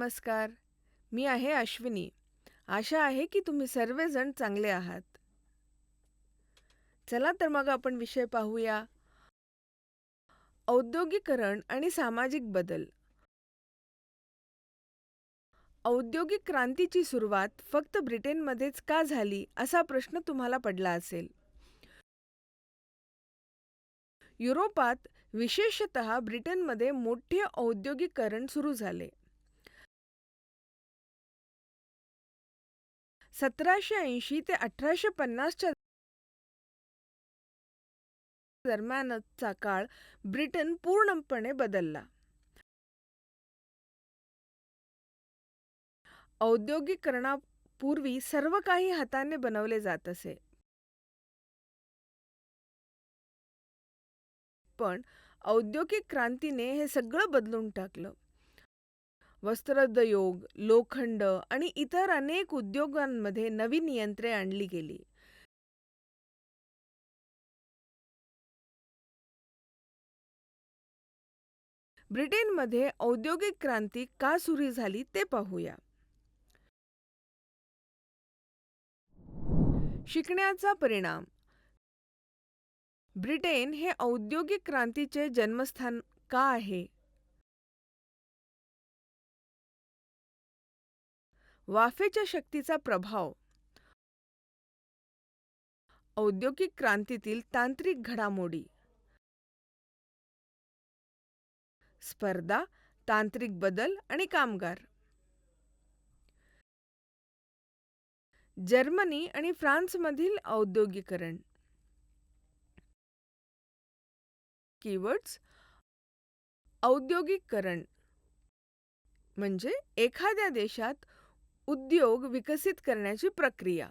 नमस्कार. मी आहे अश्विनी. आशा आहे की तुम्ही सर्वजण चांगले आहात. चला तर मग आपण विषय पाहूया. औद्योगिकरण आणि सामाजिक बदल. औद्योगिक क्रांतीची सुरुवात फक्त ब्रिटनमध्येच का झाली असा प्रश्न तुम्हाला पडला असेल. युरोपात विशेषतः ब्रिटनमध्ये मोठे औद्योगिकरण सुरू झाले. 1780 ते 1850च्या दरम्यानचा काळ ब्रिटन पूर्णपणे बदलला. औद्योगिकरणापूर्वी सर्व काही हाताने बनवले जात असे. पण औद्योगिक क्रांतीने हे सगळं बदलून टाकलं. वस्त्रोद्योग, लोखंड आणि इतर अनेक उद्योगांमध्ये नवीन यंत्रे आणली गेली. ब्रिटनमध्ये औद्योगिक क्रांती का सुरू झाली ते पाहूया. शिकण्याचा परिणाम. ब्रिटन हे औद्योगिक क्रांतीचे जन्मस्थान का आहे? वाफेच्या शक्तीचा प्रभाव. औद्योगिक क्रांतीतील तांत्रिक घडामोडी. स्पर्धा, तांत्रिक बदल आणि कामगार. जर्मनी आणि फ्रान्समधील औद्योगिकरण. कीवर्ड्स. औद्योगिकरण म्हणजे एखाद्या देशात उद्योग विकसित करण्याची प्रक्रिया.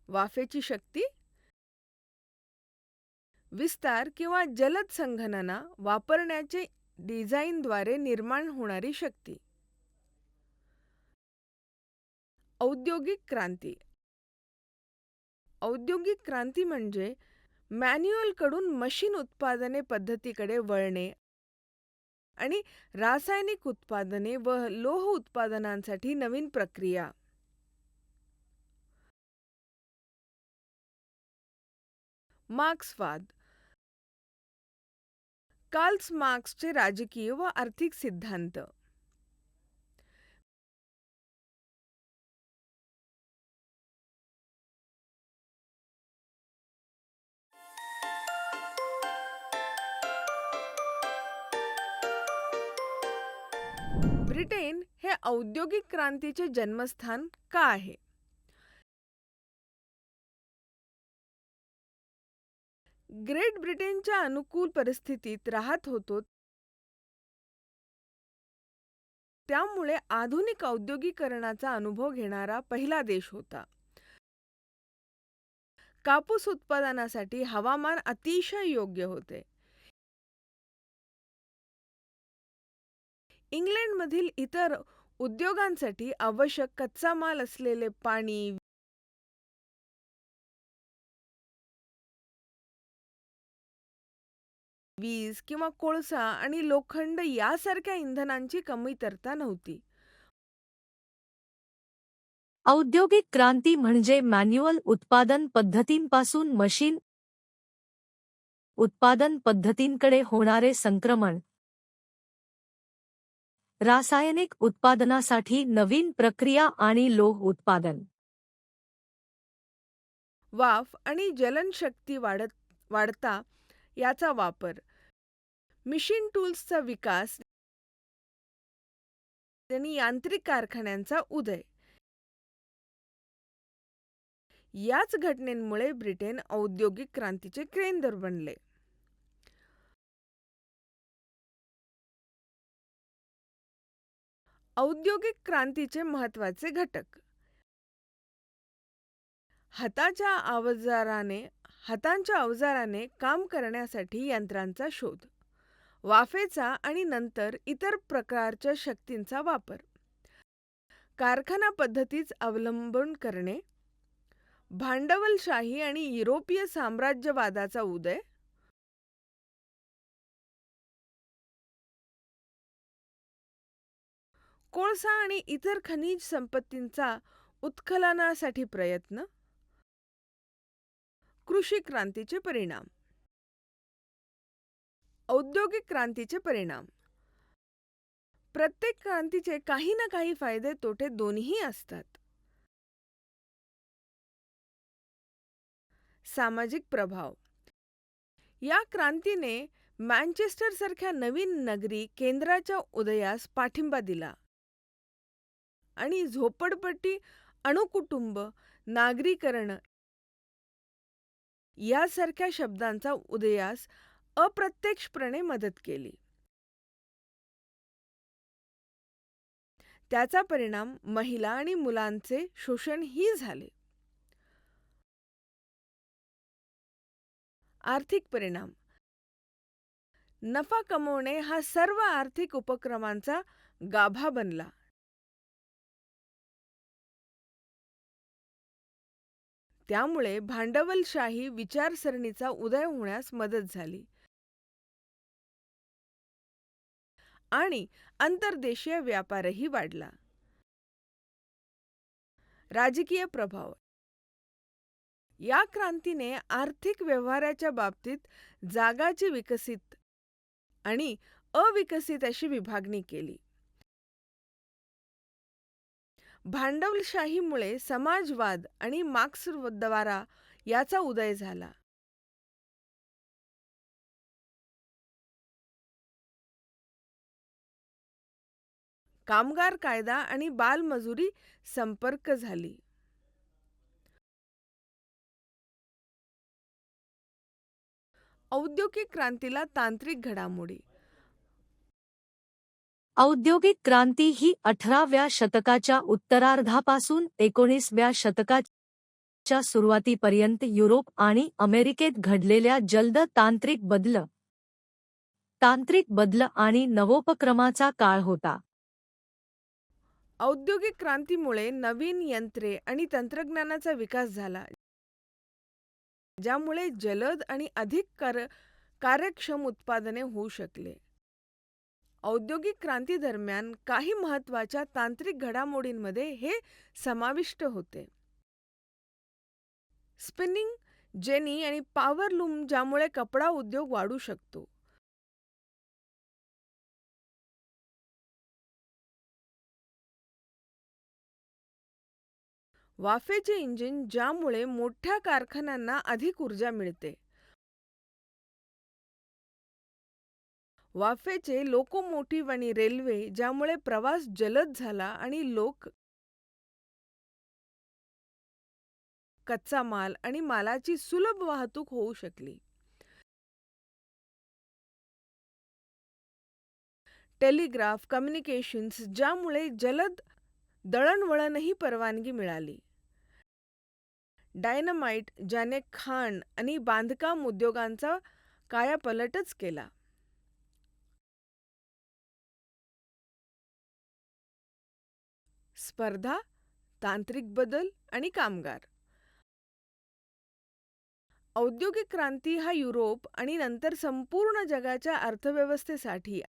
वाफेची शक्ती. विस्तार किंवा जलद संगणना वापरण्याचे डिझाईनद्वारे निर्माण होणारी शक्ती. औद्योगिक क्रांती. औद्योगिक क्रांती म्हणजे मॅन्युअलकडून मशीन उत्पादने पद्धतीकडे वळणे आणि रासायनिक उत्पादने व लोह उत्पादनांसाठी नवीन प्रक्रिया. मार्क्सवाद. कार्ल मार्क्सचे राजकीय व आर्थिक सिद्धांत. ब्रिटन हे औद्योगिक क्रांतीचे जन्मस्थान का आहे? ग्रेट ब्रिटनच्या अनुकूल परिस्थितीत राहत होतो, त्यामुळे आधुनिक औद्योगिकरणाचा अनुभव घेणारा पहिला देश होता. कापूस उत्पादनासाठी हवामान अतिशय योग्य होते. इंग्लंडमधील इतर उद्योगांसाठी आवश्यक कच्चा माल असलेले पाणी, वीज किंवा कोळसा आणि लोखंड यासारख्या इंधनांची कमतरता नव्हती. औद्योगिक क्रांती म्हणजे मॅन्युअल उत्पादन पद्धतींपासून मशीन उत्पादन पद्धतींकडे होणारे संक्रमण. रासायनिक उत्पादनासाठी नवीन प्रक्रिया आणि लोह उत्पादन. वाफ आणि जलनशक्ती वाढता याचा वापर. मिशीन टूल्सचा विकास आणि यांत्रिक कारखान्यांचा उदय. याच घटनेमुळे ब्रिटन औद्योगिक क्रांतीचे केंद्र बनले. औद्योगिक क्रांतीचे महत्त्वाचे घटक. हातांच्या अवजाराने काम करण्यासाठी यंत्रांचा शोध. वाफेचा आणि नंतर इतर प्रकारच्या शक्तींचा वापर. कारखाना पद्धतीच अवलंबन करणे. भांडवलशाही आणि युरोपीय साम्राज्यवादाचा उदय. कोळसा आणि इतर खनिज संपत्तींचा उत्खननासाठी प्रयत्न. कृषी क्रांतीचे परिणाम. औद्योगिक क्रांतीचे परिणाम. प्रत्येक क्रांतीचे काही ना काही फायदे तोटे दोन्ही असतात. सामाजिक प्रभाव. या क्रांतीने मँचेस्टर सारख्या नवीन नगरी केंद्राच्या उदयास पाठिंबा दिला आणि झोपडपट्टी, अणुकुटुंब, नागरीकरण यासारख्या शब्दांचा उदयास अप्रत्यक्षपणे मदत केली. त्याचा परिणाम महिला आणि मुलांचे शोषणही झाले. आर्थिक परिणाम. नफा कमवणे हा सर्व आर्थिक उपक्रमांचा गाभा बनला. त्यामुळे भांडवलशाही विचारसरणीचा उदय होण्यास मदत झाली आणि अंतर्देशीय व्यापारही वाढला. राजकीय प्रभाव. या क्रांतीने आर्थिक व्यवहाराच्या बाबतीत जागाची विकसित आणि अविकसित अशी विभागणी केली. भांडवलशाहीमुळे समाजवाद आणि मार्क्सद्वारा याचा उदय झाला. कामगार कायदा आणि बालमजुरी संपर्क झाली. औद्योगिक क्रांतीला तांत्रिक घडामोडी. औद्योगिक क्रांती ही 18व्या शतकाच्या उत्तरार्धापासून 19व्या शतकाच्या सुरुवातीपर्यंत युरोप आणि अमेरिकेत घडलेल्या जलद तांत्रिक बदल आणि नवोपक्रमाचा काळ होता. औद्योगिक क्रांतीमुळे नवीन यंत्रे आणि तंत्रज्ञानाचा विकास झाला, ज्यामुळे जलद आणि अधिक कार्यक्षम उत्पादने होऊ शकले. औद्योगिक क्रांती दरम्यान काही महत्त्वाच्या तांत्रिक घडामोडींमध्ये हे समाविष्ट होते. स्पिनिंग जेनी आणि पॉवर लूम, ज्यामुळे कपडा उद्योग वाढू शकतो. वाफेचे इंजिन, ज्यामुळे मोठ्या कारखान्यांना अधिक ऊर्जा मिळते. वाफेचे लोकोमोटिव्ह आणि रेल्वे, ज्यामुळे प्रवास जलद झाला आणि लोक कच्चा माल आणि मालाची सुलभ वाहतूक होऊ शकली. टेलिग्राफ कम्युनिकेशन्स, ज्यामुळे जलद दळणवळणही परवानगी मिळाली. डायनामाइट, ज्याने खाण आणि बांधकाम उद्योगांचा कायापालटच केला. स्पर्धा, तांत्रिक बदल आणि कामगार. औद्योगिक क्रांती हा युरोप आणि नंतर संपूर्ण जगाच्या अर्थव्यवस्थेसाठी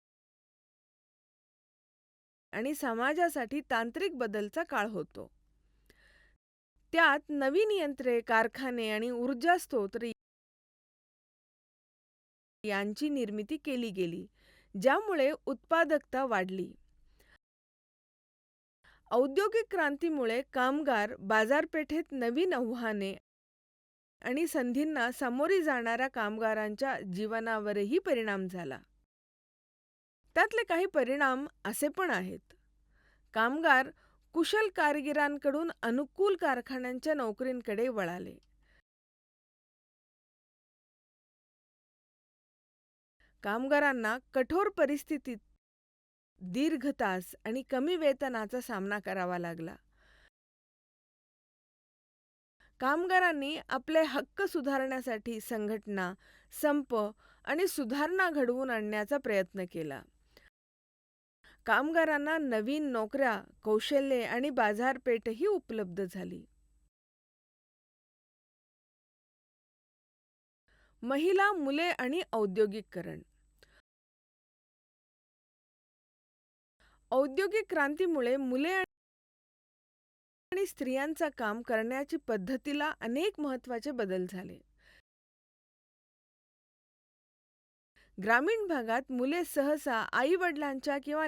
आणि समाजासाठी तांत्रिक बदलचा काळ होतो. त्यात नवीन यंत्रे, कारखाने आणि ऊर्जा स्रोत यांची निर्मिती केली गेली, ज्यामुळे उत्पादकता वाढली. औद्योगिक क्रांतीमुळे कामगार बाजारपेठेत नवीन आव्हाने आणि संधींना सामोरी जाणाऱ्या कामगारांच्या जीवनावरही परिणाम झाला. त्यातले काही परिणाम असे पण आहेत. कामगार कुशल कारागिरांकडून अनुकूल कारखान्यांच्या नोकरींकडे वळाले. कामगारांना कठोर परिस्थितीत दीर्घ तास आणि कमी वेतनाचा सामना करावा लागला. कामगारांनी आपले हक्क सुधारण्यासाठी संघटना, संप आणि सुधारणा घडवून आणण्याचा प्रयत्न केला. कामगारांना नवीन नोकऱ्या, कौशल्ये आणि बाजारपेठही उपलब्ध झाली. महिला, मुले आणि औद्योगिकरण. औद्योगिक क्रांतीमुळे मुले आणि स्त्रियांचा काम करण्याची पद्धतीला अनेक महत्त्वाचे बदल झाले. ग्रामीण भागात मुले सहसा आई-वडिलांच्या किंवा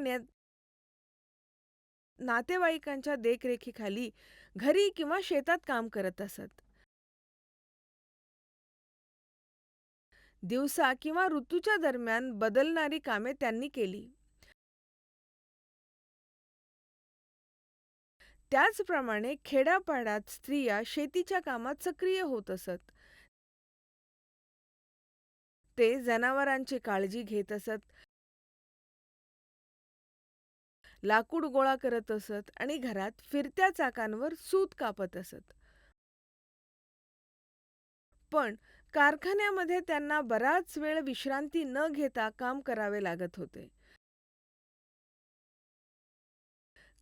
नातेवाईकांच्या देखरेखीखाली घरी किंवा शेतात काम करत असत. दिवसा किंवा ऋतूच्या दरम्यान बदलणारी कामे त्यांनी केली. त्याचप्रमाणे खेड्यापाड्यात स्त्रिया शेतीच्या कामात सक्रिय होत असत. ते जनावरांची काळजी घेत असत, लाकूड गोळा करत असत आणि घरात फिरत्या चाकांवर सूत कापत असत. पण कारखान्यामध्ये त्यांना बराच वेळ विश्रांती न घेता काम करावे लागत होते.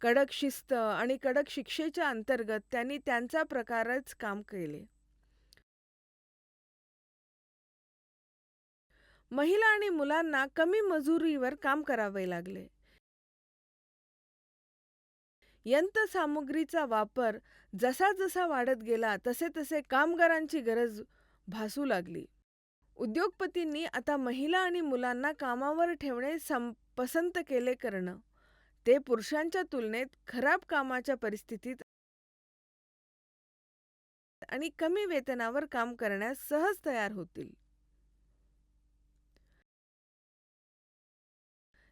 कडक शिस्त आणि कडक शिक्षेच्या अंतर्गत त्यांनी त्यांचा प्रकारच काम केले. महिला आणि मुलांना कमी मजुरीवर काम करावे लागले. यंत्रसामुग्रीचा वापर जसा जसा वाढत गेला तसे तसे कामगारांची गरज भासू लागली. उद्योगपतींनी आता महिला आणि मुलांना कामावर ठेवणे पसंत केले करणं ते पुरुषांच्या तुलनेत खराब कामाच्या परिस्थितीत आणि कमी वेतनावर काम करण्यास सहज तयार होतील.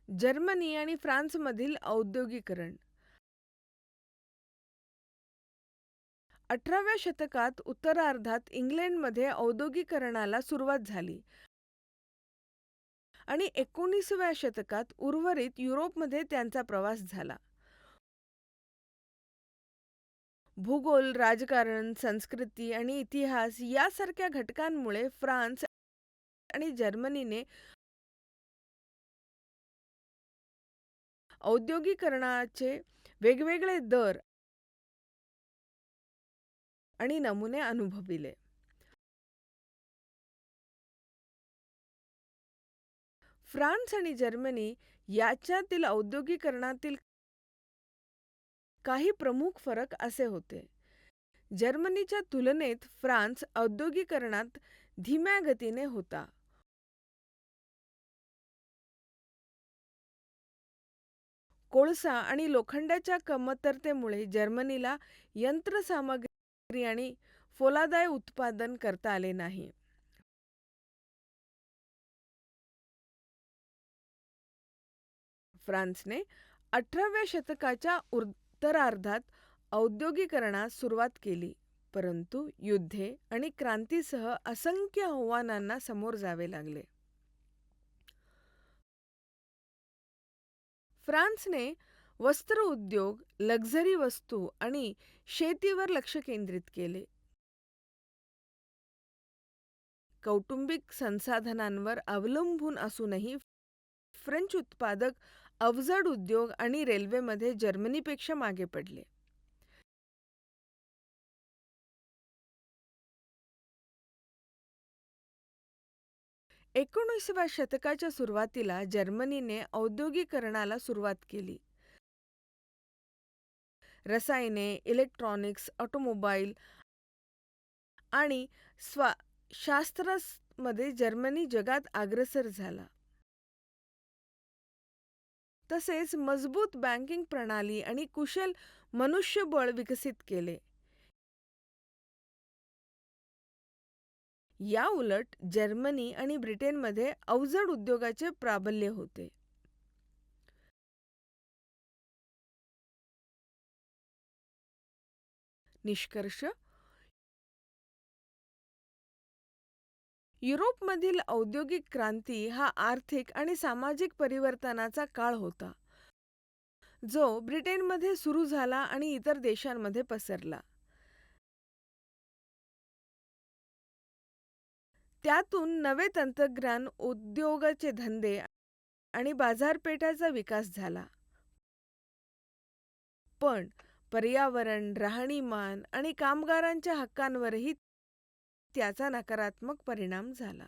जर्मनी आणि फ्रान्समधील औद्योगिकरण 18व्या शतकात उत्तरार्धात इंग्लंडमध्ये औद्योगिकरणाला सुरुवात झाली आणि 19व्या शतकात उर्वरित युरोपमध्ये त्यांचा प्रवास झाला. भूगोल, राजकारण, संस्कृती आणि इतिहास यासारख्या घटकांमुळे फ्रान्स आणि जर्मनीने औद्योगिकरणाचे वेगवेगळे दर आणि नमुने अनुभविले. फ्रान्स आणि जर्मनी याच्यातील औद्योगिकरणातील काही प्रमुख फरक असे होते. जर्मनीच्या तुलनेत फ्रान्स औद्योगिकरणात धीम्या गतीने होता. कोळसा आणि लोखंडाच्या कमतरतेमुळे जर्मनीला यंत्रसामग्री आणि फौलादाय उत्पादन करता आले नाही. फ्रान्सने 18व्या शतकाच्या उत्तरार्धात औद्योगिकरणास सुरुवात केली, परंतु युद्धे आणि क्रांतीसह असंख्य आव्हानांना समोर जावे लागले. फ्रान्सने वस्त्र उद्योग, लक्झरी वस्तू आणि शेतीवर लक्ष केंद्रित केले. कौटुंबिक संसाधनांवर अवलंबून असूनही फ्रेंच उत्पादक अवजड उद्योग आणि रेल्वेमध्ये जर्मनीपेक्षा मागे पडले. एकोणिसाव्या शतकाच्या सुरुवातीला जर्मनीने औद्योगिकरणाला सुरुवात केली. रसायने, इलेक्ट्रॉनिक्स, ऑटोमोबाईल आणि शास्त्रामध्ये जर्मनी जगात अग्रेसर झाला. तसेच मजबूत बँकिंग प्रणाली आणि कुशल मनुष्यबळ विकसित केले. या उलट जर्मनी आणि ब्रिटनमध्ये अवजड उद्योगाचे प्राबल्य होते. निष्कर्ष: युरोपमधील औद्योगिक क्रांती हा आर्थिक आणि सामाजिक परिवर्तनाचा काळ होता, जो ब्रिटनमध्ये सुरू झाला आणि इतर देशांमध्ये पसरला. त्यातून नवे तंत्रज्ञान, उद्योगाचे धंदे आणि बाजारपेठांचा विकास झाला. पण पर्यावरण, राहणीमान आणि कामगारांच्या हक्कांवरही त्याचा नकारात्मक परिणाम झाला.